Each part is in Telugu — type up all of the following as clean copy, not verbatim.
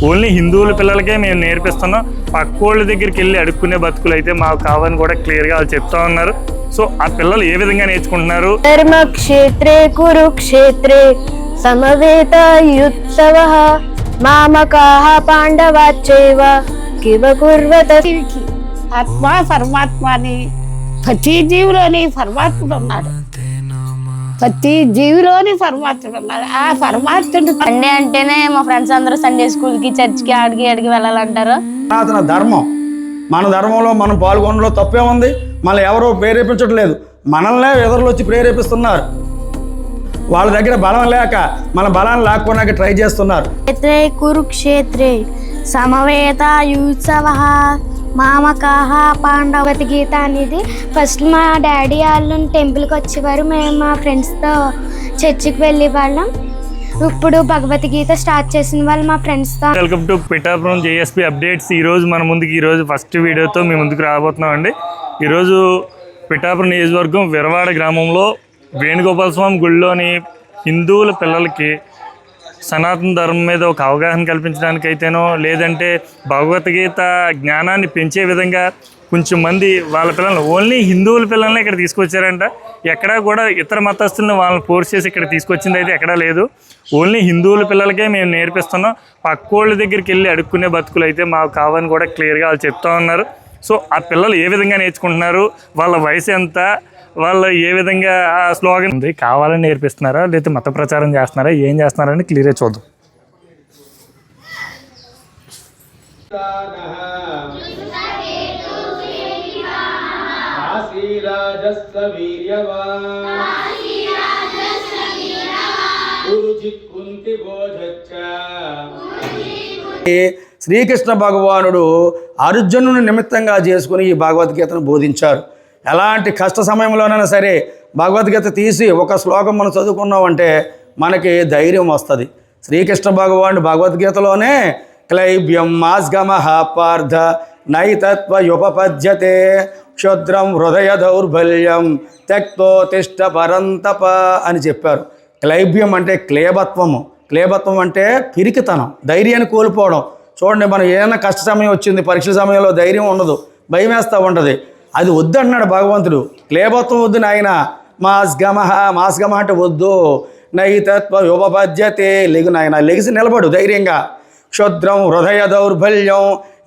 ఓన్లీ హిందువుల పిల్లలకే మేము నేర్పిస్తున్నాం. పక్కోళ్ళ దగ్గరికి వెళ్ళి అడుక్కునే బతుకులు అయితే మాకు కావని కూడా క్లియర్గా వాళ్ళు చెప్తా ఉన్నారు. సో ఆ పిల్లలు ఏ విధంగా నేర్చుకుంటున్నారు? ధర్మక్షేత్రే కురుక్షేత్రే సమవేతయుత్సవః మామకాః పాండవాశ్చైవ కివ కుర్వత. ఆత్మ పరమాత్మ అని ప్రతి జీవిలోని పరమాత్ముడు ఉన్నాడు. ప్రతి జీవిలోని పరమాత్ముడు ఉన్నాడు. ఆ పరమాత్ముడు సండే అంటేనే మా ఫ్రెండ్స్ అందరూ సండే స్కూల్కి చర్చ్కి ఆడికి వెళ్ళాలంటారు. సనాతన ధర్మం, మన ధర్మంలో మనం పాల్గొనలో తప్పే ఉంది. మనల్ని ఎవరో ప్రేరేపించట్లేదు, మనల్నే ఎదురులు వచ్చి ప్రేరేపిస్తున్నారు. వాళ్ళ దగ్గర బలం లేక మన బలాన్ని లాక్కోడానికి ట్రై చేస్తున్నారు. క్షేత్రే కురుక్షేత్రే సమవేతయుత్సవః మామకాః పాండవతి గీత అనేది ఫస్ట్ మా డాడీ వాళ్ళు టెంపుల్కి వచ్చేవారు, మేము మా ఫ్రెండ్స్తో చర్చికి వెళ్ళే వాళ్ళం. ఇప్పుడు భగవద్గీత స్టార్ట్ చేసిన వాళ్ళు మా ఫ్రెండ్స్తో. Welcome to Pithapuram JSP updates. ఈరోజు ఫస్ట్ వీడియోతో మీ ముందుకు రాబోతున్నాం అండి. ఈరోజు పిఠాపురం నియోజకవర్గం విరవాడ గ్రామంలో వేణుగోపాల స్వామి గుడిలోని హిందువుల పిల్లలకి సనాతన ధర్మం మీద ఒక అవగాహన కల్పించడానికైతేనో లేదంటే భగవద్గీత జ్ఞానాన్ని పెంచే విధంగా కొంచెం మంది వాళ్ళ పిల్లల్ని, ఓన్లీ హిందువుల పిల్లల్ని ఇక్కడ తీసుకొచ్చారంట. ఎక్కడా కూడా ఇతర మతస్థులను వాళ్ళని ఫోర్స్ చేసి ఇక్కడ తీసుకొచ్చింది అయితే ఎక్కడా లేదు. ఓన్లీ హిందువుల పిల్లలకే మేము నేర్పిస్తున్నాం. పక్కోళ్ళ దగ్గరికి వెళ్ళి అడుక్కునే బతుకులు అయితే మాకు కావని కూడా క్లియర్గా వాళ్ళు చెప్తా ఉన్నారు. సో ఆ పిల్లలు ఏ విధంగా నేర్చుకుంటున్నారు, వాళ్ళ వయసు ఎంత, వాళ్ళు ఏ విధంగా ఆ స్లోగన్ ఉంది కావాలని నేర్పిస్తున్నారా లేకపోతే మత ప్రచారం చేస్తున్నారా, ఏం చేస్తున్నారని క్లియర్గా చూద్దాం. శ్రీకృష్ణ భగవానుడు అర్జునుని నిమిత్తంగా చేసుకుని ఈ భగవద్గీతను బోధించారు. ఎలాంటి కష్ట సమయంలోనైనా సరే భగవద్గీత తీసి ఒక శ్లోకం మనం చదువుకున్నామంటే మనకి ధైర్యం వస్తుంది. శ్రీకృష్ణ భగవానుడు భగవద్గీతలోనే క్లైబ్యం మాస్గమః పార్థ నైతత్వయుపపద్యతే క్షుద్రం హృదయ దౌర్బల్యం త్యక్తోతిష్ట పరంతప అని చెప్పారు. క్లైబ్యం అంటే క్లేబత్వము, క్లేబత్వం అంటే పిరికితనం, ధైర్యాన్ని కోల్పోవడం. చూడండి, మనం ఏదైనా కష్ట సమయం వచ్చింది, పరీక్షల సమయంలో ధైర్యం ఉండదు, భయం వేస్తూ ఉంటుంది. అది వద్దు అంటున్నాడు భగవంతుడు. క్లేబత్వం వద్దు నాయన, మాస్గమ అంటే వద్దు. నైతత్వ యుపపద్యతే, లెగు నాయన, లెగిసి నిలబడు ధైర్యంగా. క్షుద్రం హృదయ దౌర్బల్యం,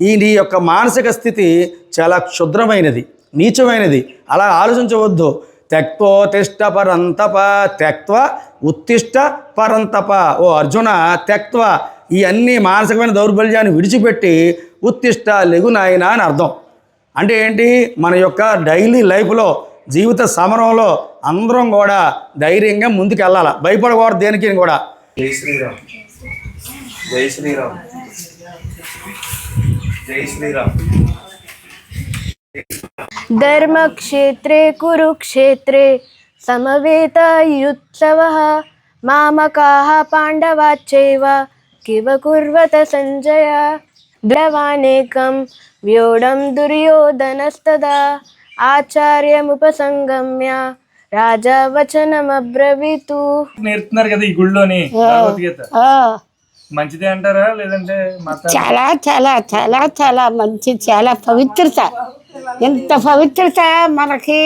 ఈ నీ యొక్క మానసిక స్థితి చాలా క్షుద్రమైనది, నీచమైనది, అలా ఆలోచించవద్దు. త్యక్తోతిష్ట పరంతప, త్యక్త్వ ఉత్తిష్ట పరంతప. ఓ అర్జున, త్యక్త్వ ఈ అన్ని మానసికమైన దౌర్బల్యాన్ని విడిచిపెట్టి ఉత్తిష్ట లెగు నాయన అని అర్థం. అంటే ఏంటి, మన యొక్క డైలీ లైఫ్లో జీవిత సమరంలో అందరం కూడా ధైర్యంగా ముందుకు వెళ్ళాలి, భయపడకూడదు దేనికి కూడా. జై శ్రీరామ్, జై శ్రీరామ్, జై శ్రీరామ్. ధర్మక్షేత్రే కురుక్షేత్రే సమవేతయుత్సవః మామకాః పాండవాశ్చైవ కివ కుర్వత సంజయ. ద్రవానేకం వ్యోఢం దుర్యోధనస్తదా ఆచార్యముపసంగమ్య రాజా వచనమబ్రవీతు. నేర్పుతున్నారు కదా ఈ గుడిలోని భగవద్గీత, మంచిదే అంటారా లేదంటే చాలా చాలా చాలా చాలా మంచి, చాలా పవిత్రత. ఎంత పవిత్రత మనకి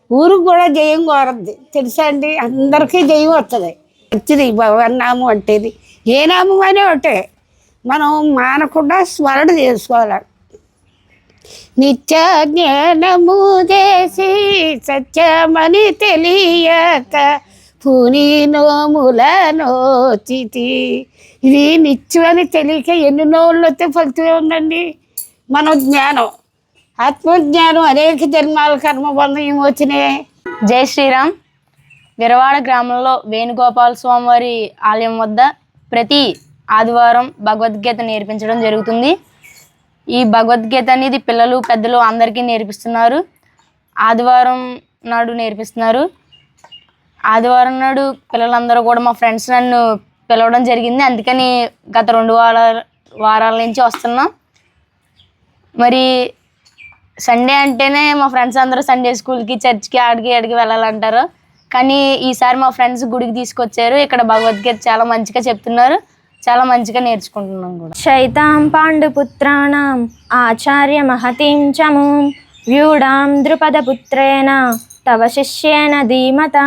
ఊరికి కూడా జయం కోరద్ది తెలుసా అండి. అందరికీ జయం వస్తుంది. మంచిది భగవన్ నామం అంటేది, ఏ నామం అయినా ఒకటే, మనం మానకుండా స్మరణ చేసుకోవాలి. నిత్య జ్ఞానము చేసి సత్యమని తెలియక పూని నోముల నోచితి. ఇది నిత్యమని తెలియక ఎన్ని నోళ్ళు వస్తే ఫలితమే ఉందండి. మన జ్ఞానం, ఆత్మజ్ఞానం అనేక జన్మాల కర్మబంధం ఏమొచ్చినాయి. జై శ్రీరామ్. విరవాడ గ్రామంలో వేణుగోపాల స్వామి వారి ఆలయం వద్ద ప్రతి ఆదివారం భగవద్గీత నేర్పించడం జరుగుతుంది. ఈ భగవద్గీత అనేది పిల్లలు పెద్దలు అందరికీ నేర్పిస్తున్నారు. ఆదివారం నాడు నేర్పిస్తున్నారు. ఆదివారం నాడు పిల్లలందరూ కూడా మా ఫ్రెండ్స్ నన్ను పిలవడం జరిగింది. అందుకని గత 2 వారాల నుంచి వస్తున్నాం. మరి సండే అంటేనే మా ఫ్రెండ్స్ అందరూ సండే స్కూల్కి చర్చ్కి ఆడికి వెళ్ళాలంటారు. కానీ ఈసారి మా ఫ్రెండ్స్ గుడికి తీసుకొచ్చారు. ఇక్కడ భగవద్గీత చాలా మంచిగా చెప్తున్నారు. చాలా మంచిగా నేర్చుకుంటున్నాం కూడా. శైతాం పాండుపుత్రాణం ఆచార్య మహతీం చమూం వ్యూఢాం ద్రుపదపుత్రేణ తవ శిష్యేన ధీమత.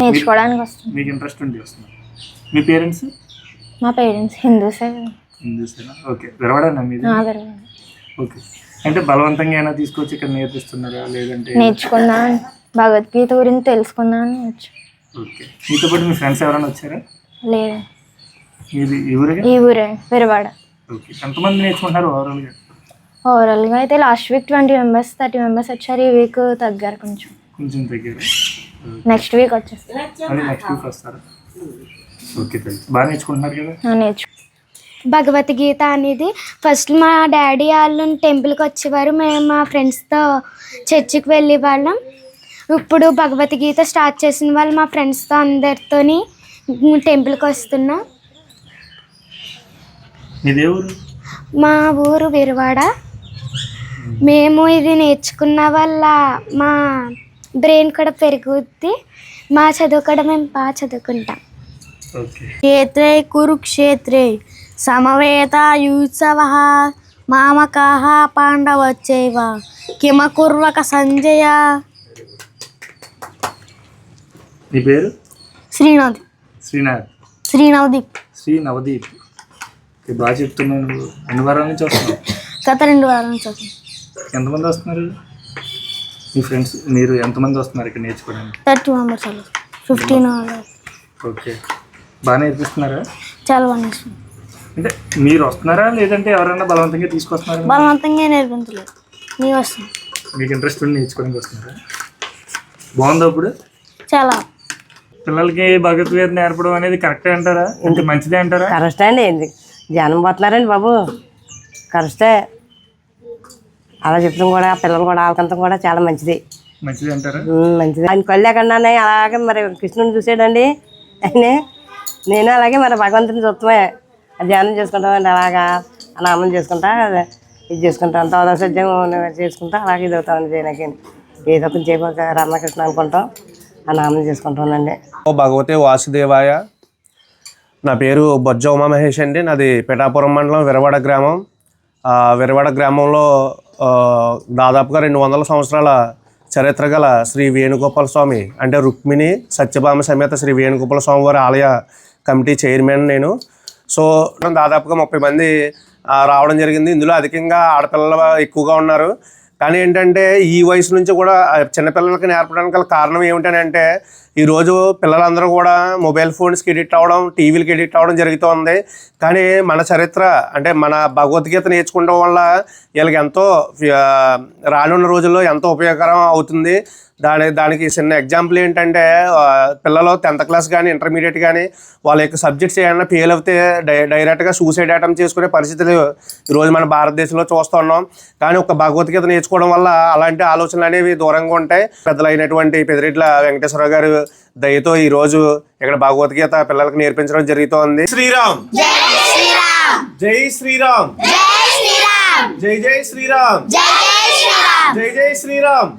నేర్చుకోవడానికి వస్తుంది. మీకు ఇంట్రెస్ట్ ఉండి వస్తున్నారు. మీ పేరెంట్స్? మా పేరెంట్స్ హిందూసే. హిందూసేనా? ఓకే. విరవడేనా మీది? ఓకే. అంటే బలవంతంగా అయినా తీసుకొచ్చి ఇక్కడ నేర్పిస్తున్నారా లేదంటే? నేర్చుకున్నాను, భగవద్గీత గురించి తెలుసుకున్నాను. ఓకే. మీతో పాటు మీ ఫ్రెండ్స్ ఎవరైనా వచ్చారా? లేదు, ఇది ఈ ఊరే? ఈ ఊరే విరవాడ. ఓకే. ఎంతమంది నేర్చుకుంటారు ఓవరాల్గా? ఓవరాల్గా అయితే లాస్ట్ వీక్ 20 మెంబర్స్ 30 మెంబర్స్ వచ్చారు. ఈ వీక్ తగ్గారు కొంచెం. కొంచెం తగ్గారు. నెక్స్ట్ వీక్ వచ్చేస్తారు. అది నెక్స్ట్ వీక్ వస్తారా? ఓకే. బాగా నేర్చుకుంటున్నారు కదా? నేర్చు. భగవద్గీత అనేది ఫస్ట్ మా డాడీ వాళ్ళు టెంపుల్కి వచ్చేవారు, మేము మా ఫ్రెండ్స్తో చర్చికి వెళ్ళే వాళ్ళం. ఇప్పుడు భగవద్గీత స్టార్ట్ చేసిన వాళ్ళు మా ఫ్రెండ్స్తో అందరితోని టెంపుల్కి వస్తున్నాం. మీదే ఊరు? మా ఊరు విరవాడ. మేము ఇది నేర్చుకున్న వల్ల మా బ్రెయిన్ కూడా పెరుగుద్ది, మా చదువు కూడా మేము బాగా చదువుకుంటాం. ఓకే. క్షేత్రే కురుక్షేత్రే సమవేతాయుత్సవః మామకాః పాండవశ్చైవ కిమకుర్వక సంజయ. మీ పేరు? శ్రీనాథ్. శ్రీనవదీప్. బాగా చెప్తున్నాను. నువ్వు ఎన్ని వారాల నుంచి వస్తున్నావు? గత 2 వారాల నుంచి వస్తుంది. ఎంతమంది వస్తున్నారు మీ ఫ్రెండ్స్? మీరు ఎంతమంది వస్తున్నారు ఇక్కడ నేర్చుకోవడానికి? 30 మెంబర్స్ 15. ఓకే. బాగా నేర్పిస్తున్నారా? చాలా బాగా నేర్చుకున్నాం. అంటే మీరు వస్తున్నారా లేదంటే ఎవరైనా బలవంతంగా తీసుకొస్తున్నారా? బలవంతంగా నేర్పించలేదు, మేము వస్తున్నాం. మీకు ఇంట్రెస్ట్ ఉండి నేర్చుకోవడానికి వస్తున్నారా? బాగుందా? ఇప్పుడు చాలా పిల్లలకి భగవద్గీత నేర్పడం అనేది కరెక్టే అంటారా? అంటే మంచిదే అంటారా? కరెక్టే అండి. ఏంది జనం పోతున్నారండి బాబు, కరెక్టే. అలా చెప్తాం కూడా, పిల్లలు కూడా వాళ్ళకంతా కూడా చాలా మంచిది. మంచిది అంటారా? మంచిది. ఆయన కళ్ళు ఎక్కడా అలాగే మరి కృష్ణుని చూసాడండి ఆయన. నేను అలాగే మరి భగవంతుని చూస్తామే, ధ్యానం చేసుకుంటామండి. అలాగా నామం చేసుకుంటా, ఇది చేసుకుంటాం, అంత అవసరం చేసుకుంటా, అలాగే ఇది అవుతామండి. జైనకి ఏదో కొంచెం చేయక రామకృష్ణ అనుకుంటాం, ఆ నామం చేసుకుంటానండి. భగవతే వాసుదేవాయ. నా పేరు బొజ్జ ఉమామహేష్ అండి. నాది పిఠాపురం మండలం విరవాడ గ్రామం. విరవాడ గ్రామంలో దాదాపుగా 200 సంవత్సరాల చరిత్ర గల శ్రీ వేణుగోపాల స్వామి అంటే రుక్మిణి సత్యభామ సమేత శ్రీ వేణుగోపాల స్వామి వారి ఆలయ కమిటీ చైర్మన్ నేను. సో దాదాపుగా 30 మంది రావడం జరిగింది. ఇందులో అధికంగా ఆడపిల్లలు ఎక్కువగా ఉన్నారు. కానీ ఏంటంటే ఈ వయసు నుంచి కూడా చిన్నపిల్లలకి నేర్పడానికి గల కారణం ఏమిటంటే ఈరోజు పిల్లలందరూ కూడా మొబైల్ ఫోన్స్కి ఎడిక్ట్ అవ్వడం, టీవీలకి ఎడిక్ట్ అవ్వడం జరుగుతుంది. కానీ మన చరిత్ర అంటే మన భగవద్గీత నేర్చుకోవడం వల్ల వీళ్ళకి ఎంతో రానున్న రోజుల్లో ఎంతో ఉపయోగకరం అవుతుంది. దానికి చిన్న ఎగ్జాంపుల్ ఏంటంటే పిల్లలు 10th క్లాస్ కానీ ఇంటర్మీడియట్ కానీ వాళ్ళ యొక్క సబ్జెక్ట్స్ ఏమైనా ఫెయిల్ అవుతే డైరెక్ట్గా సూసైడ్ అటెంప్ట్ చేసుకునే పరిస్థితులు ఈరోజు మన భారతదేశంలో చూస్తున్నాం. కానీ ఒక భగవద్గీత నేర్చుకోవడం వల్ల అలాంటి ఆలోచనలు అనేవి దూరంగా ఉంటాయి. పెద్దలైనటువంటి పెద్దిరెడ్ల వెంకటేశ్వర గారు దయతో ఈరోజు ఇక్కడ భగవద్గీత పిల్లలకు నేర్పించడం జరుగుతోంది. శ్రీరామ్ జై శ్రీరామ్, జై శ్రీరామ్, జై జై శ్రీరామ్, జై జై శ్రీరామ్.